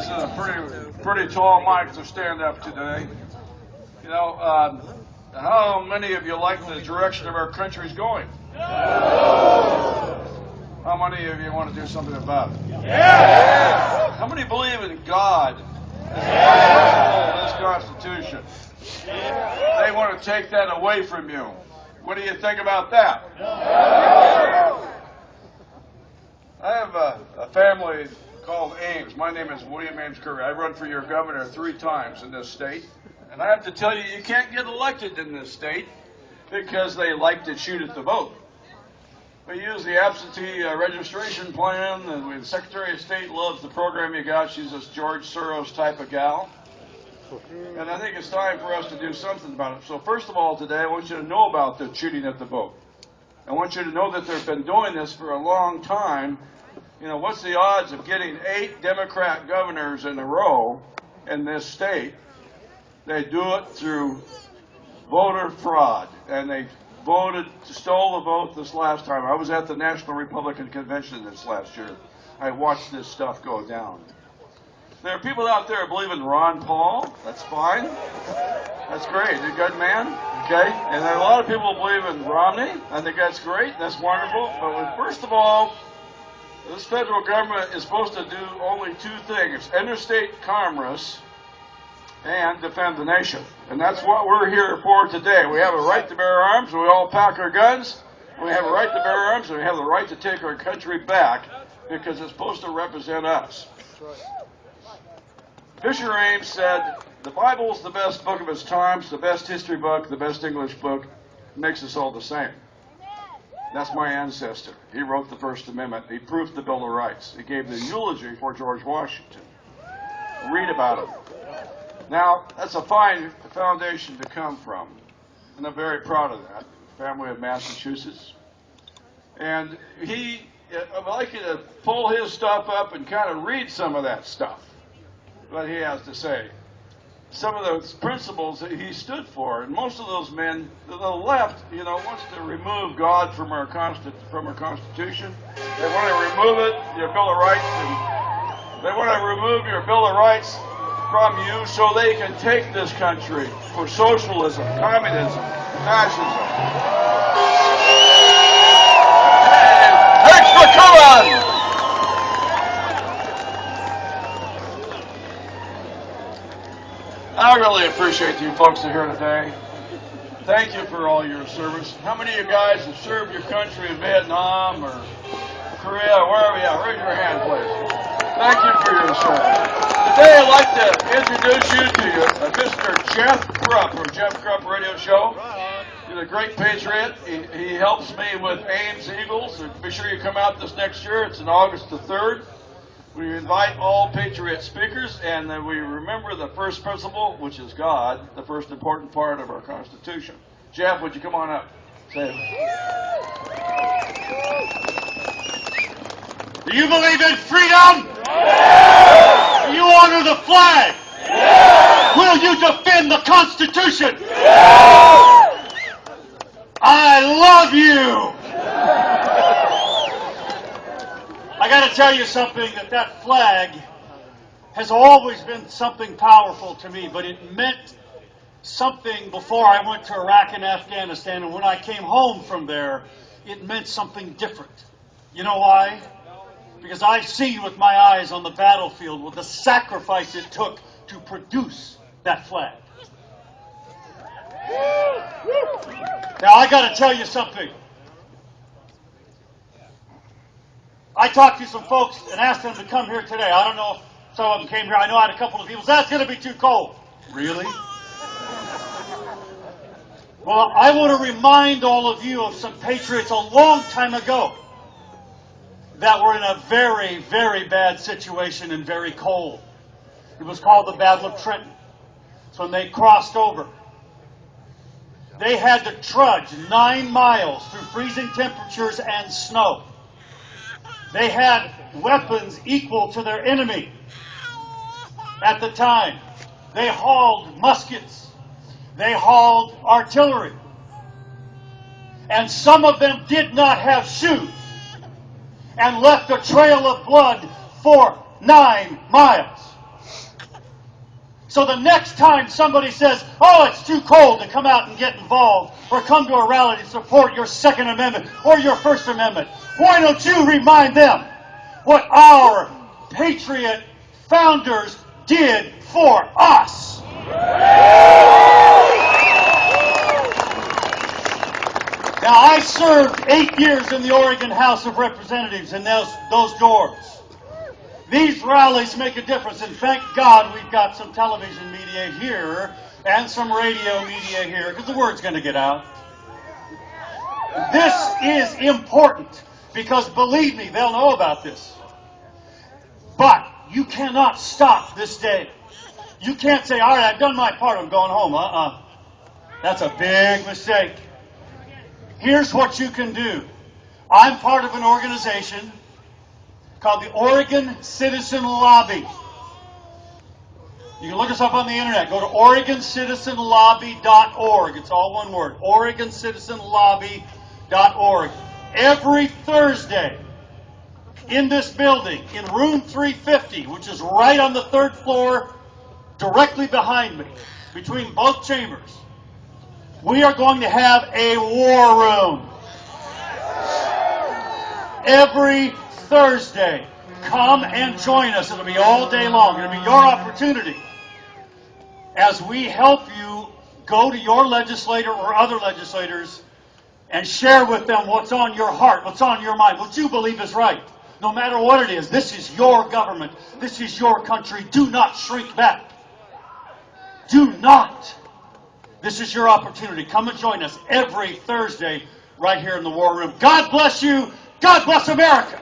is a pretty tall mic to stand up today. You know, how many of you like the direction of our country is going? How many of you want to do something about it? Yeah. How many believe in God as this Constitution? They want to take that away from you. What do you think about that? I have a family called Ames. My name is William Ames Curry. I run for your governor 3 times in this state. And I have to tell you, you can't get elected in this state because they like to cheat at the vote. We use the absentee registration plan, and the Secretary of State loves the program you got. She's this George Soros type of gal. And I think it's time for us to do something about it. So first of all today, I want you to know about the cheating at the vote. I want you to know that they've been doing this for a long time. You know, what's the odds of getting 8 Democrat governors in a row in this state? They do it through voter fraud, and they stole the vote this last time. I was at the National Republican Convention this last year. I watched this stuff go down. There are people out there who believe in Ron Paul. That's fine. That's great. He's a good man. Okay? And there are a lot of people who believe in Romney. I think that's great. That's wonderful. But first of all, this federal government is supposed to do only 2 things: interstate commerce and defend the nation. And that's what we're here for today. We have a right to bear arms, and we all pack our guns. We have a right to bear arms, and we have the right to take our country back because it's supposed to represent us. Fisher Ames said, the Bible's the best book of its times, the best history book, the best English book. It makes us all the same. That's my ancestor. He wrote the First Amendment. He proofed the Bill of Rights. He gave the eulogy for George Washington. Read about him. Now, that's a fine foundation to come from, and I'm very proud of that. Family of Massachusetts. And I'd like you to pull his stuff up and kind of read some of that stuff, what he has to say. Some of those principles that he stood for, and most of those men, the left, you know, wants to remove God from our Constitution. They want to remove it, your Bill of Rights, and they want to remove your Bill of Rights from you so they can take this country for socialism, communism, fascism. Hey, thanks for coming! I really appreciate you folks that are here today. Thank you for all your service. How many of you guys have served your country in Vietnam or Korea, wherever you are? Raise your hand, please. Thank you for your service. Today I'd like to introduce you to Mr. Jeff Krupp, from Jeff Krupp Radio Show. He's a great patriot. He helps me with Ames Eagles. Be sure you come out this next year. It's on August the 3rd. We invite all patriot speakers, and then we remember the first principle, which is God, the first important part of our Constitution. Jeff, would you come on up? Say it. Do you believe in freedom? Yeah. Do you honor the flag? Yeah. Will you defend the Constitution? Yeah. I love you. I got to tell you something, that flag has always been something powerful to me, but it meant something before I went to Iraq and Afghanistan, and when I came home from there, it meant something different. You know why? Because I see with my eyes on the battlefield with the sacrifice it took to produce that flag. Now I got to tell you something. I talked to some folks and asked them to come here today. I don't know if some of them came here. I know I had a couple of people. That's going to be too cold. Really? Well, I want to remind all of you of some patriots a long time ago that were in a very, very bad situation and very cold. It was called the Battle of Trenton. It's when they crossed over. They had to trudge 9 miles through freezing temperatures and snow. They had weapons equal to their enemy at the time. They hauled muskets. They hauled artillery. And some of them did not have shoes and left a trail of blood for 9 miles. So the next time somebody says, oh, it's too cold to come out and get involved or come to a rally to support your Second Amendment or your First Amendment, why don't you remind them what our patriot founders did for us? Now, I served 8 years in the Oregon House of Representatives in those doors. These rallies make a difference, and thank God we've got some television media here and some radio media here, because the word's going to get out. This is important, because believe me, they'll know about this. But you cannot stop this day. You can't say, all right, I've done my part, I'm going home. That's a big mistake. Here's what you can do. I'm part of an organization called the Oregon Citizen Lobby. You can look us up on the internet. Go to OregonCitizenLobby.org. It's all one word. OregonCitizenLobby.org. Every Thursday in this building, in room 350, which is right on the third floor, directly behind me, between both chambers, we are going to have a war room. Every Thursday, come and join us. It'll be all day long. It'll be your opportunity as we help you go to your legislator or other legislators and share with them what's on your heart, what's on your mind, what you believe is right. No matter what it is, this is your government. This is your country. Do not shrink back. Do not. This is your opportunity. Come and join us every Thursday right here in the War Room. God bless you. God bless America.